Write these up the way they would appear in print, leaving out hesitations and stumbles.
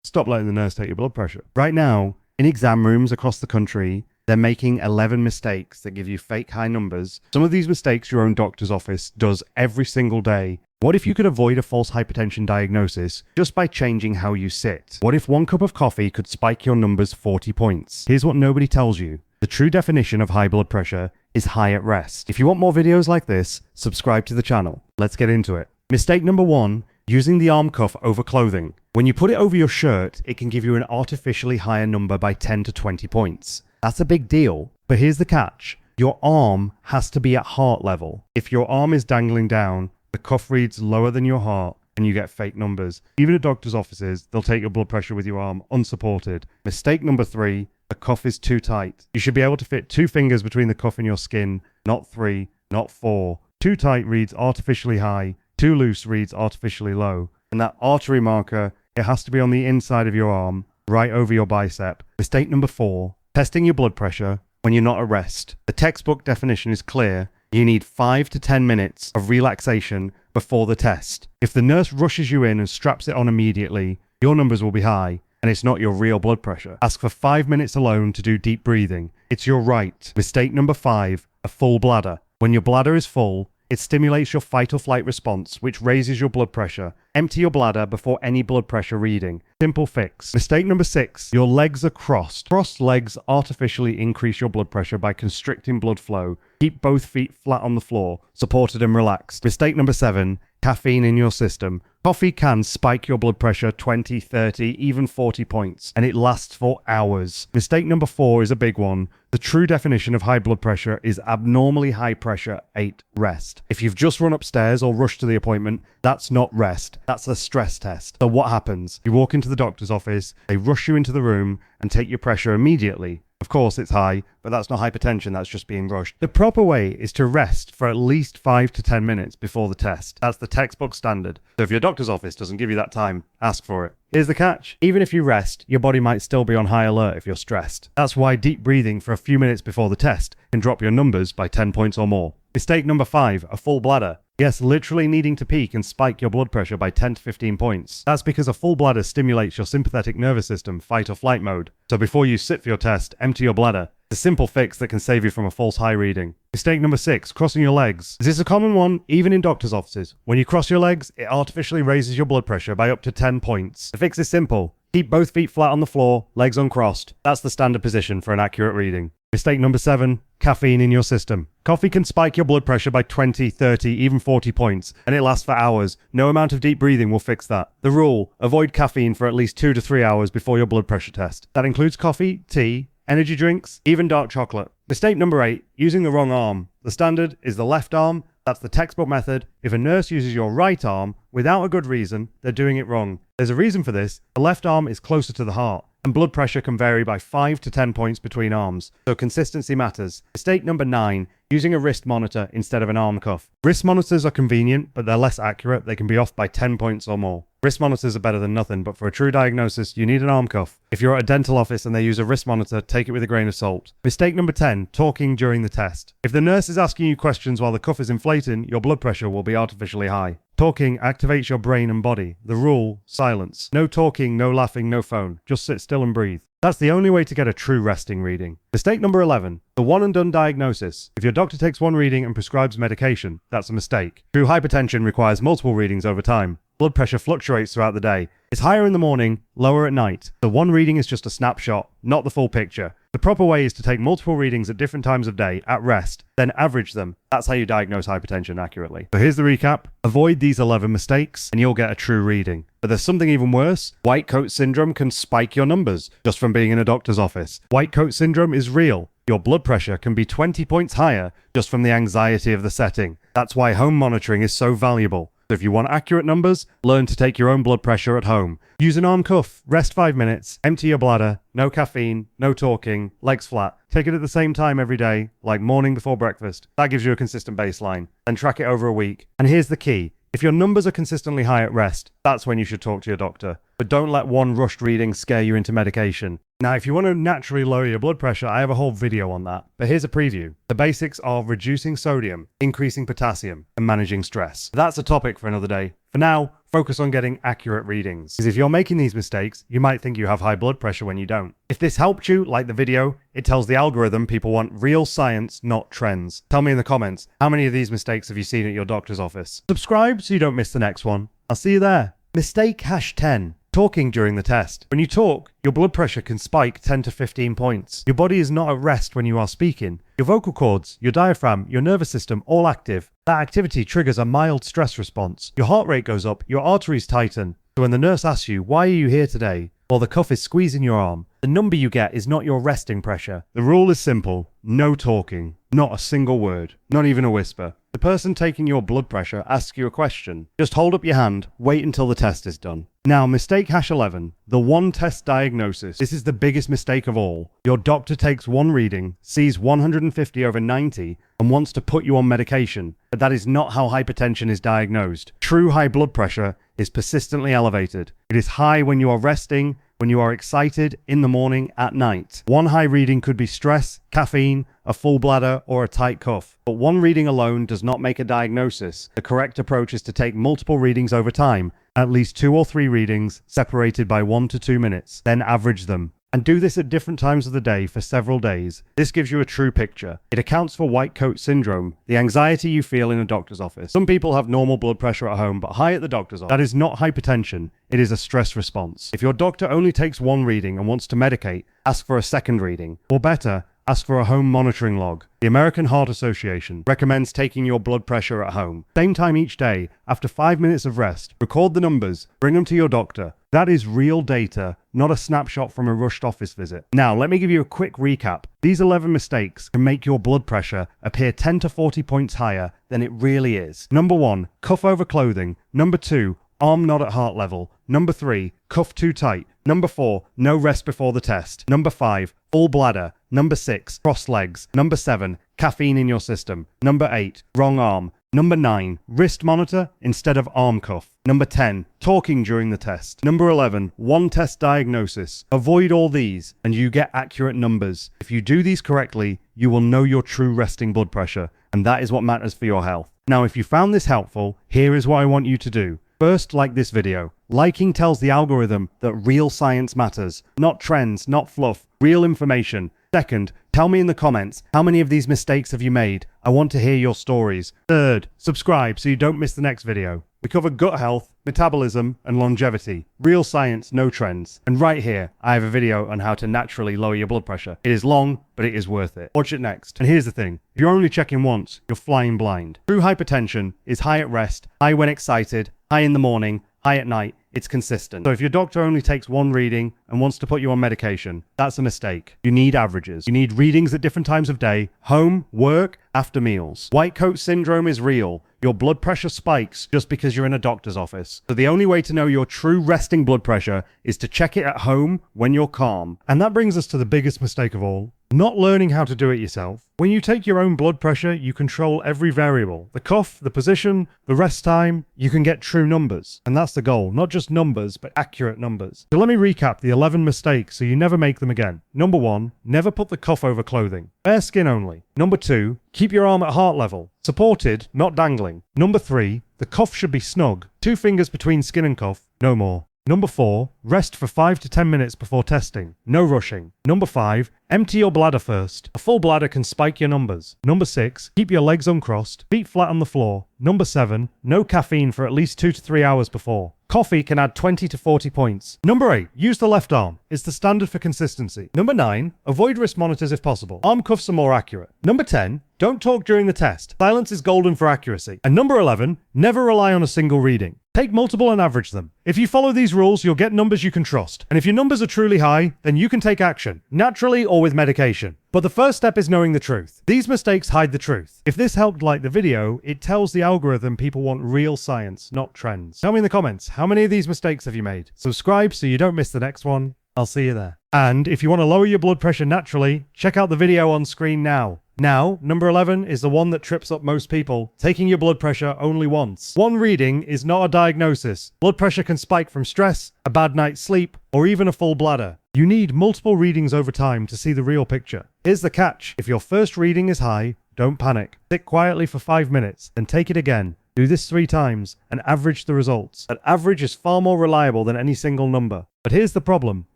stop letting the nurse take your blood pressure. Right now, in exam rooms across the country, they're making 11 mistakes that give you fake high numbers. Some of these mistakes your own doctor's office does every single day. What if you could avoid a false hypertension diagnosis just by changing how you sit? What if 1 cup of coffee could spike your numbers 40 points? Here's what nobody tells you. The true definition of high blood pressure is high at rest. If you want more videos like this, subscribe to the channel. Let's get into it. Mistake number 1, using the arm cuff over clothing. When you put it over your shirt, it can give you an artificially higher number by 10 to 20 points. That's a big deal, but here's the catch. Your arm has to be at heart level. If your arm is dangling down, the cuff reads lower than your heart, and you get fake numbers. Even at doctor's offices, they'll take your blood pressure with your arm unsupported. Mistake number 3, the cuff is too tight. You should be able to fit 2 fingers between the cuff and your skin, not 3, not 4. Too tight reads artificially high, too loose reads artificially low. And that artery marker, it has to be on the inside of your arm, right over your bicep. Mistake number 4, testing your blood pressure when you're not at rest. The textbook definition is clear. You need 5 to 10 minutes of relaxation before the test. If the nurse rushes you in and straps it on immediately, your numbers will be high, and it's not your real blood pressure. Ask for 5 minutes alone to do deep breathing. It's your right. Mistake number 5, a full bladder. When your bladder is full, it stimulates your fight or flight response, which raises your blood pressure. Empty your bladder before any blood pressure reading. Simple fix. Mistake number 6, your legs are crossed. Crossed legs artificially increase your blood pressure by constricting blood flow. Keep both feet flat on the floor, supported and relaxed. Mistake number 7, caffeine in your system. Coffee can spike your blood pressure 20, 30, even 40 points, and it lasts for hours. Mistake number 4 is a big one. The true definition of high blood pressure is abnormally high pressure 8 rest. If you've just run upstairs or rushed to the appointment, that's not rest. That's a stress test. So what happens? You walk into the doctor's office, they rush you into the room and take your pressure immediately. Of course it's high, but that's not hypertension, that's just being rushed. The proper way is to rest for at least 5 to 10 minutes before the test. That's the textbook standard. So if your doctor's office doesn't give you that time, ask for it. Here's the catch. Even if you rest, your body might still be on high alert if you're stressed. That's why deep breathing for a few minutes before the test can drop your numbers by 10 points or more. Mistake number 5, a full bladder. Yes, literally needing to pee can spike your blood pressure by 10 to 15 points. That's because a full bladder stimulates your sympathetic nervous system fight or flight mode. So before you sit for your test, empty your bladder. It's a simple fix that can save you from a false high reading. Mistake number 6, crossing your legs. This is a common one, even in doctor's offices. When you cross your legs, it artificially raises your blood pressure by up to 10 points. The fix is simple. Keep both feet flat on the floor, legs uncrossed. That's the standard position for an accurate reading. Mistake number 7, caffeine in your system. Coffee can spike your blood pressure by 20, 30, even 40 points, and it lasts for hours. No amount of deep breathing will fix that. The rule, avoid caffeine for at least 2 to 3 hours before your blood pressure test. That includes coffee, tea, energy drinks, even dark chocolate. Mistake number 8, using the wrong arm. The standard is the left arm. That's the textbook method. If a nurse uses your right arm without a good reason, they're doing it wrong. There's a reason for this. The left arm is closer to the heart, and blood pressure can vary by 5 to 10 points between arms, so consistency matters. Mistake number 9, using a wrist monitor instead of an arm cuff. Wrist monitors are convenient, but they're less accurate. They can be off by 10 points or more. Wrist monitors are better than nothing, but for a true diagnosis, you need an arm cuff. If you're at a dental office and they use a wrist monitor, take it with a grain of salt. Mistake number 10, talking during the test. If the nurse is asking you questions while the cuff is inflating, your blood pressure will be artificially high. Talking activates your brain and body. The rule, silence. No talking, no laughing, no phone. Just sit still and breathe. That's the only way to get a true resting reading. Mistake number 11, the one and done diagnosis. If your doctor takes one reading and prescribes medication, that's a mistake. True hypertension requires multiple readings over time. Blood pressure fluctuates throughout the day. It's higher in the morning, lower at night. The one reading is just a snapshot, not the full picture. The proper way is to take multiple readings at different times of day, at rest, then average them. That's how you diagnose hypertension accurately. So here's the recap. Avoid these 11 mistakes and you'll get a true reading. But there's something even worse. White coat syndrome can spike your numbers just from being in a doctor's office. White coat syndrome is real. Your blood pressure can be 20 points higher just from the anxiety of the setting. That's why home monitoring is so valuable. So if you want accurate numbers, learn to take your own blood pressure at home. Use an arm cuff, rest 5 minutes, empty your bladder, no caffeine, no talking, legs flat. Take it at the same time every day, like morning before breakfast. That gives you a consistent baseline. Then track it over a week. And here's the key. If your numbers are consistently high at rest, that's when you should talk to your doctor. But don't let one rushed reading scare you into medication. Now, if you want to naturally lower your blood pressure, I have a whole video on that. But here's a preview. The basics are reducing sodium, increasing potassium, and managing stress. That's a topic for another day. For now, focus on getting accurate readings. Because if you're making these mistakes, you might think you have high blood pressure when you don't. If this helped you, like the video, it tells the algorithm people want real science, not trends. Tell me in the comments, how many of these mistakes have you seen at your doctor's office? Subscribe so you don't miss the next one. I'll see you there. Mistake #10. Talking during the test. When you talk, your blood pressure can spike 10 to 15 points. Your body is not at rest when you are speaking. Your vocal cords, your diaphragm, your nervous system, all active. That activity triggers a mild stress response. Your heart rate goes up, your arteries tighten. So when the nurse asks you, why are you here today? Or the cuff is squeezing your arm, the number you get is not your resting pressure. The rule is simple. No talking. Not a single word. Not even a whisper. The person taking your blood pressure asks you a question. Just hold up your hand, wait until the test is done. Now, mistake #11, the one test diagnosis. This is the biggest mistake of all. Your doctor takes one reading, sees 150 over 90, and wants to put you on medication. But that is not how hypertension is diagnosed. True high blood pressure is persistently elevated. It is high when you are resting, when you are excited, in the morning, at night. One high reading could be stress, caffeine, a full bladder, or a tight cuff. But one reading alone does not make a diagnosis. The correct approach is to take multiple readings over time, at least 2 or 3 readings, separated by 1 to 2 minutes, then average them. And do this at different times of the day for several days. This gives you a true picture. It accounts for white coat syndrome, the anxiety you feel in a doctor's office. Some people have normal blood pressure at home, but high at the doctor's office. That is not hypertension. It is a stress response. If your doctor only takes one reading and wants to medicate, ask for a second reading. Or better, ask for a home monitoring log. The American Heart Association recommends taking your blood pressure at home. Same time each day, after 5 minutes of rest. Record the numbers, bring them to your doctor. That is real data, not a snapshot from a rushed office visit. Now, let me give you a quick recap. These 11 mistakes can make your blood pressure appear 10 to 40 points higher than it really is. Number 1, cuff over clothing. Number 2, arm not at heart level. Number 3, cuff too tight. Number 4, no rest before the test. Number 5, full bladder. Number 6, crossed legs. Number 7, caffeine in your system. Number 8, wrong arm. Number 9, wrist monitor instead of arm cuff. Number 10, talking during the test. Number 11, one test diagnosis. Avoid all these and you get accurate numbers. If you do these correctly, you will know your true resting blood pressure, and that is what matters for your health. Now, if you found this helpful, here is what I want you to do. First, like this video. Liking tells the algorithm that real science matters, not trends, not fluff, real information. Second, tell me in the comments, how many of these mistakes have you made? I want to hear your stories. Third, subscribe so you don't miss the next video. We cover gut health, metabolism, and longevity. Real science, no trends. And right here, I have a video on how to naturally lower your blood pressure. It is long, but it is worth it. Watch it next. And here's the thing. If you're only checking once, you're flying blind. True hypertension is high at rest, high when excited, high in the morning, high at night. It's consistent. So if your doctor only takes one reading and wants to put you on medication, that's a mistake. You need averages. You need readings at different times of day, home, work, after meals. White coat syndrome is real. Your blood pressure spikes just because you're in a doctor's office. So the only way to know your true resting blood pressure is to check it at home when you're calm. And that brings us to the biggest mistake of all. Not learning how to do it yourself. When you take your own blood pressure, you control every variable. The cuff, the position, the rest time, you can get true numbers. And that's the goal. Not just numbers, but accurate numbers. So let me recap the 11 mistakes so you never make them again. Number 1, never put the cuff over clothing. Bare skin only. Number 2, keep your arm at heart level. Supported, not dangling. Number 3, the cuff should be snug. 2 fingers between skin and cuff, no more. Number 4, rest for 5 to 10 minutes before testing. No rushing. Number 5, empty your bladder first. A full bladder can spike your numbers. Number 6, keep your legs uncrossed, feet flat on the floor. Number 7, no caffeine for at least 2 to 3 hours before. Coffee can add 20 to 40 points. Number 8, use the left arm. It's the standard for consistency. Number 9, avoid wrist monitors if possible. Arm cuffs are more accurate. Number 10, don't talk during the test. Silence is golden for accuracy. And number 11, never rely on a single reading. Take multiple and average them. If you follow these rules, you'll get numbers you can trust. And if your numbers are truly high, then you can take action, naturally or with medication. But the first step is knowing the truth. These mistakes hide the truth. If this helped like the video, it tells the algorithm people want real science, not trends. Tell me in the comments, how many of these mistakes have you made? Subscribe so you don't miss the next one. I'll see you there. And if you want to lower your blood pressure naturally, check out the video on screen now. Now, number 11 is the one that trips up most people, taking your blood pressure only once. One reading is not a diagnosis. Blood pressure can spike from stress, a bad night's sleep, or even a full bladder. You need multiple readings over time to see the real picture. Here's the catch. If your first reading is high, don't panic. Sit quietly for 5 minutes, then take it again. Do this 3 times and average the results. That average is far more reliable than any single number. But here's the problem.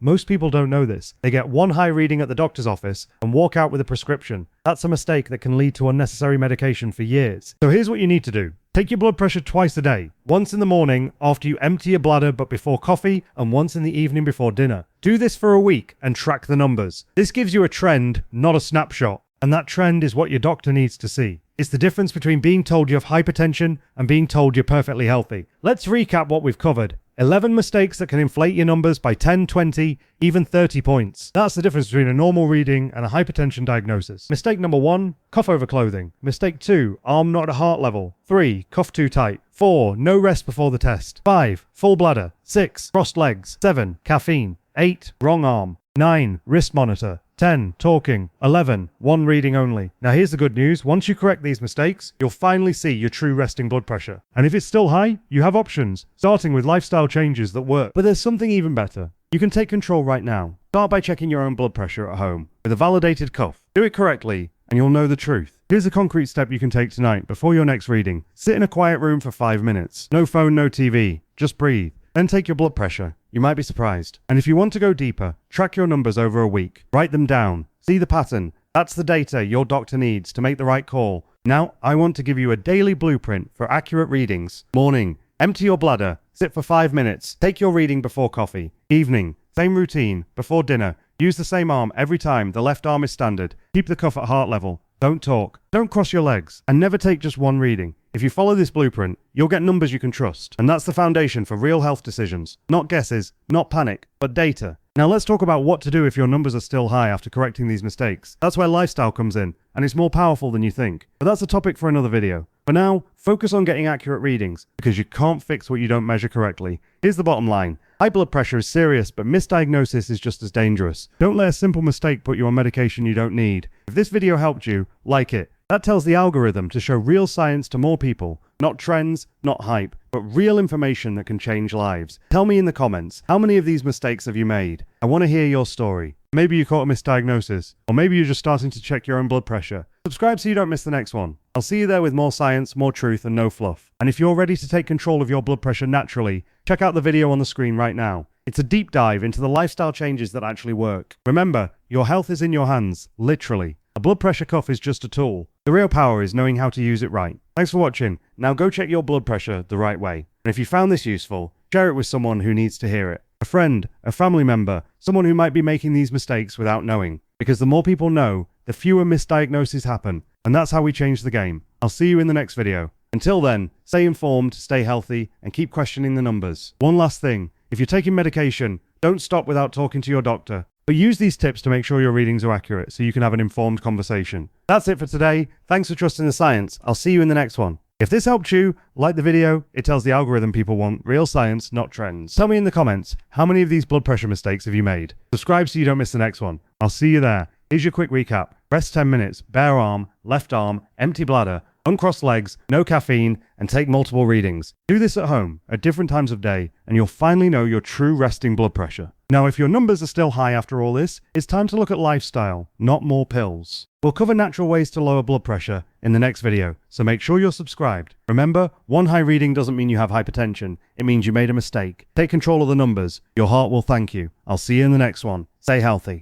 Most people don't know this. They get one high reading at the doctor's office and walk out with a prescription. That's a mistake that can lead to unnecessary medication for years. So here's what you need to do. Take your blood pressure twice a day. Once in the morning after you empty your bladder but before coffee, and once in the evening before dinner. Do this for a week and track the numbers. This gives you a trend, not a snapshot. And that trend is what your doctor needs to see. It's the difference between being told you have hypertension and being told you're perfectly healthy. Let's recap what we've covered. 11 mistakes that can inflate your numbers by 10, 20, even 30 points. That's the difference between a normal reading and a hypertension diagnosis. Mistake number 1, cough over clothing. Mistake 2, arm not at heart level. 3, cough too tight. 4, no rest before the test. 5, full bladder. 6, crossed legs. 7, caffeine. 8, wrong arm. 9, wrist monitor. 10, talking. 11, one reading only. Now here's the good news. Once you correct these mistakes, you'll finally see your true resting blood pressure. And if it's still high, you have options, starting with lifestyle changes that work. But there's something even better. You can take control right now. Start by checking your own blood pressure at home with a validated cuff. Do it correctly, and you'll know the truth. Here's a concrete step you can take tonight before your next reading. Sit in a quiet room for 5 minutes. No phone, no TV. Just breathe. Then take your blood pressure. You might be surprised. And if you want to go deeper, track your numbers over a week. Write them down. See the pattern. That's the data your doctor needs to make the right call. Now, I want to give you a daily blueprint for accurate readings. Morning, empty your bladder. Sit for 5 minutes. Take your reading before coffee. Evening, same routine. Before dinner, use the same arm every time. The left arm is standard. Keep the cuff at heart level. Don't talk. Don't cross your legs. And never take just one reading. If you follow this blueprint, you'll get numbers you can trust. And that's the foundation for real health decisions. Not guesses, not panic, but data. Now let's talk about what to do if your numbers are still high after correcting these mistakes. That's where lifestyle comes in, and it's more powerful than you think. But that's a topic for another video. For now, focus on getting accurate readings, because you can't fix what you don't measure correctly. Here's the bottom line. High blood pressure is serious, but misdiagnosis is just as dangerous. Don't let a simple mistake put you on medication you don't need. If this video helped you, like it. That tells the algorithm to show real science to more people. Not trends, not hype, but real information that can change lives. Tell me in the comments, how many of these mistakes have you made? I want to hear your story. Maybe you caught a misdiagnosis, or maybe you're just starting to check your own blood pressure. Subscribe so you don't miss the next one. I'll see you there with more science, more truth, and no fluff. And if you're ready to take control of your blood pressure naturally, check out the video on the screen right now. It's a deep dive into the lifestyle changes that actually work. Remember, your health is in your hands, literally. A blood pressure cuff is just a tool. The real power is knowing how to use it right. Thanks for watching. Now go check your blood pressure the right way. And if you found this useful, share it with someone who needs to hear it. A friend, a family member, someone who might be making these mistakes without knowing. Because the more people know, the fewer misdiagnoses happen. And that's how we change the game. I'll see you in the next video. Until then, stay informed, stay healthy, and keep questioning the numbers. One last thing. If you're taking medication, don't stop without talking to your doctor. But use these tips to make sure your readings are accurate so you can have an informed conversation. That's it for today. Thanks for trusting the science. I'll see you in the next one. If this helped you, like the video. It tells the algorithm people want real science, not trends. Tell me in the comments, how many of these blood pressure mistakes have you made? Subscribe so you don't miss the next one. I'll see you there. Here's your quick recap. Rest 10 minutes, bare arm, left arm, empty bladder, uncrossed legs, no caffeine, and take multiple readings. Do this at home at different times of day, and you'll finally know your true resting blood pressure. Now, if your numbers are still high after all this, it's time to look at lifestyle, not more pills. We'll cover natural ways to lower blood pressure in the next video, so make sure you're subscribed. Remember, one high reading doesn't mean you have hypertension. It means you made a mistake. Take control of the numbers. Your heart will thank you. I'll see you in the next one. Stay healthy.